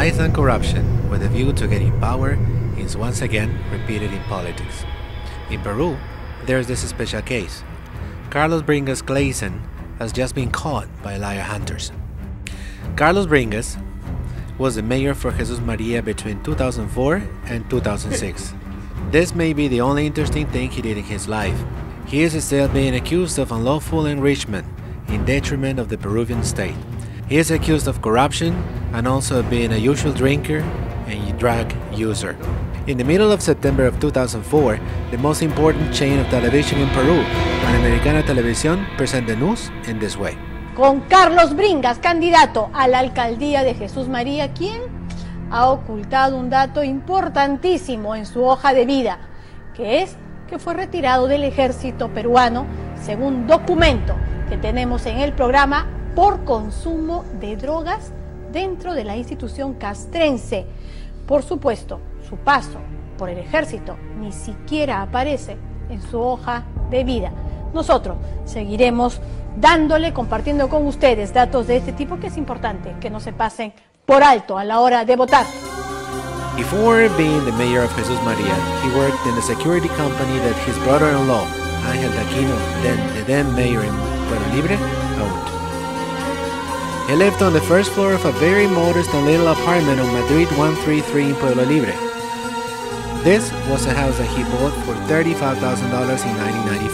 lies and corruption with a view to getting power is once again repeated in politics. In Peru, there's this special case. Carlos Bringas Claeyssen has just been caught by liar hunters. Carlos Bringas was the mayor for Jesús María between 2004 and 2006. This may be the only interesting thing he did in his life. He is still being accused of unlawful enrichment in detriment of the Peruvian state. He is accused of corruption and also of being a usual drinker and drug user. In the middle of September of 2004, the most important chain of television in Peru, Panamericana Televisión, present the news in this way. Con Carlos Bringas, candidato a la alcaldía de Jesús María, quien ha ocultado un dato importantísimo en su hoja de vida, que es que fue retirado del ejército peruano, según documento que tenemos en el programa, por consumo de drogas dentro de la institución castrense. Por supuesto, su paso por el ejército ni siquiera aparece en su hoja de vida. Nosotros seguiremos dándole, compartiendo con ustedes datos de este tipo, que es importante que no se pasen por alto a la hora de votar. Before being the mayor of Jesús María, he worked in the security company that his brother-in-law, Ángel Aquino, the then mayor in Puerto Libre, owned. He lived on the first floor of a very modest and little apartment on Madrid 133 in Pueblo Libre. This was a house that he bought for $35,000 in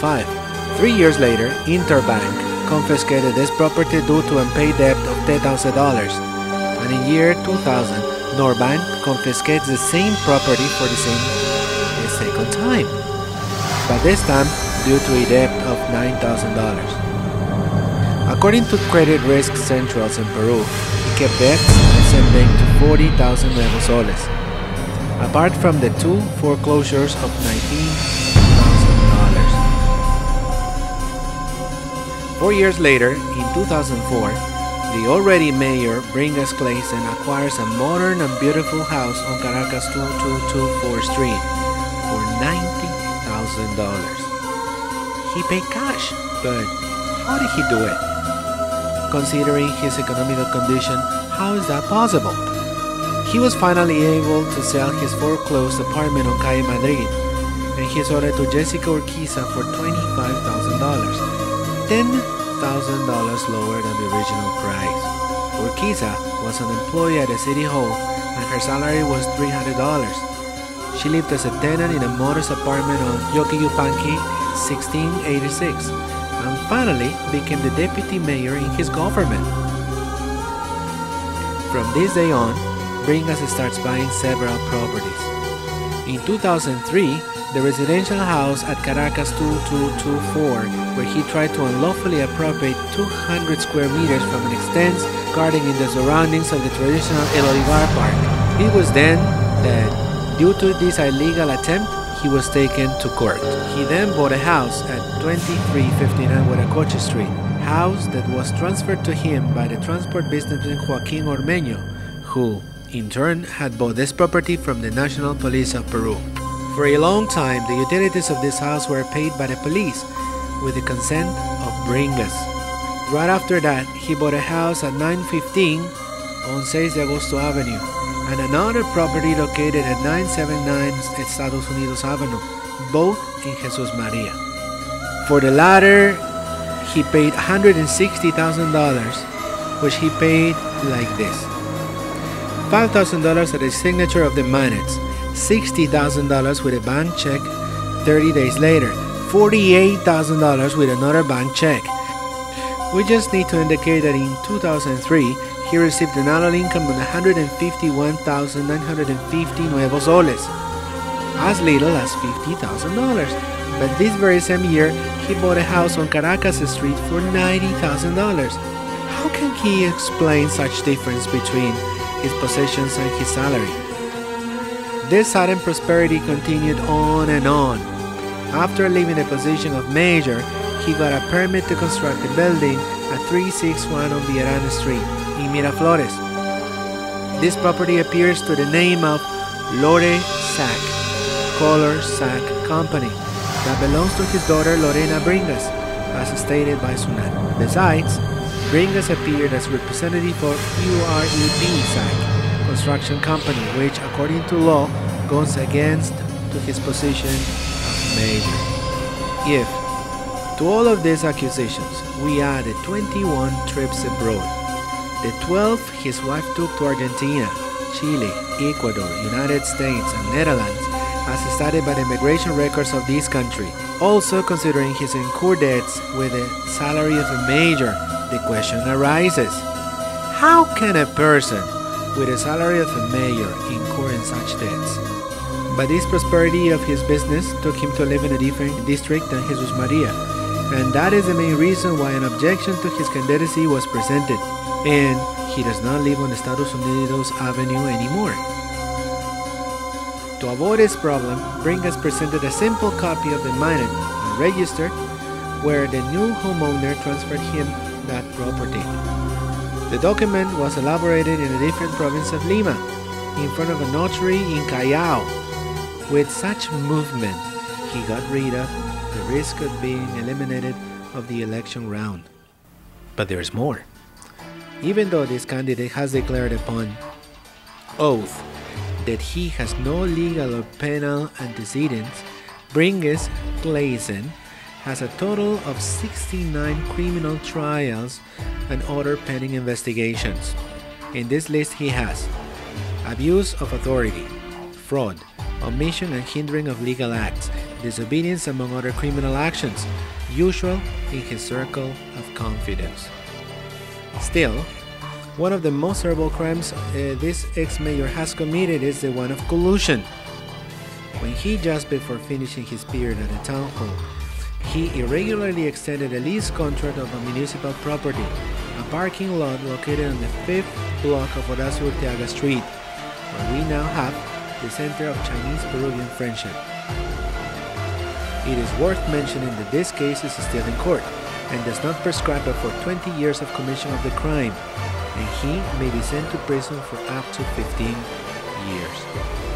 1995. 3 years later, Interbank confiscated this property due to unpaid debt of $10,000. And in year 2000, Norbank confiscates the same property for the second time, but this time due to a debt of $9,000. According to Credit Risk Centrals in Peru, he kept debts ascending to 40,000 nuevos soles, apart from the two foreclosures of $19,000. 4 years later, in 2004, the already mayor Bringas Claeyssen acquires a modern and beautiful house on Caracas 2224 Street for $90,000. He paid cash, but how did he do it? Considering his economical condition, how is that possible? He was finally able to sell his foreclosed apartment on Calle Madrid, and he sold it to Jessica Urquiza for $25,000, $10,000 lower than the original price. Urquiza was an employee at the city hall, and her salary was $300. She lived as a tenant in a modest apartment on Yoki-Yupanqui 1686, and finally became the deputy mayor in his government. From this day on, Bringas starts buying several properties. In 2003, the residential house at Caracas 2224, where he tried to unlawfully appropriate 200 square meters from an extensive garden in the surroundings of the traditional El Olivar Park. It was then that, due to this illegal attempt, he was taken to court. He then bought a house at 2359 Huaracocha Street, house that was transferred to him by the transport businessman Joaquín Ormeño, who, in turn, had bought this property from the National Police of Peru. For a long time, the utilities of this house were paid by the police, with the consent of Bringas. Right after that, he bought a house at 915 on 6 de Agosto Avenue, and another property located at 979 Estados Unidos Avenue, both in Jesús María. For the latter, he paid $160,000, which he paid like this: $5,000 at the signature of the minutes, $60,000 with a bank check 30 days later, $48,000 with another bank check. We just need to indicate that in 2003, he received an annual income of 151,950 nuevos soles, as little as $50,000. But this very same year, he bought a house on Caracas Street for $90,000. How can he explain such difference between his possessions and his salary? This sudden prosperity continued on and on. After leaving the position of mayor, he got a permit to construct a building at 361 on Villarán Street in Miraflores. This property appears to the name of Lore Sac, Color Sac Company, that belongs to his daughter Lorena Bringas, as stated by Sunan. Besides, Bringas appeared as representative for UREB Sac, construction company, which according to law goes against to his position of mayor. If to all of these accusations we add the 21 trips abroad, the 12 his wife took to Argentina, Chile, Ecuador, United States, and Netherlands, as stated by the immigration records of this country, also considering his incurred debts with the salary of a mayor, the question arises, how can a person with a salary of a mayor incur in such debts? But this prosperity of his business took him to live in a different district than Jesús María, and that is the main reason why an objection to his candidacy was presented, and he does not live on Estados Unidos Avenue anymore. To avoid this problem, Bringas presented a simple copy of the minute and register where the new homeowner transferred him that property. The document was elaborated in a different province of Lima, in front of a notary in Callao. With such movement, he got rid of the risk of being eliminated of the election round. But there is more. Even though this candidate has declared upon oath that he has no legal or penal antecedents, Bringas Claeyssen has a total of 69 criminal trials and other pending investigations. In this list he has abuse of authority, fraud, omission and hindering of legal acts, disobedience among other criminal actions, usual in his circle of confidence. Still, one of the most terrible crimes this ex-mayor has committed is the one of collusion. When he, just before finishing his period at the town hall, he irregularly extended a lease contract of a municipal property, a parking lot located on the 5th block of Horacio Urteaga Street, where we now have the center of Chinese-Peruvian friendship. It is worth mentioning that this case is still in court and does not prescribe for 20 years of commission of the crime, and he may be sent to prison for up to 15 years.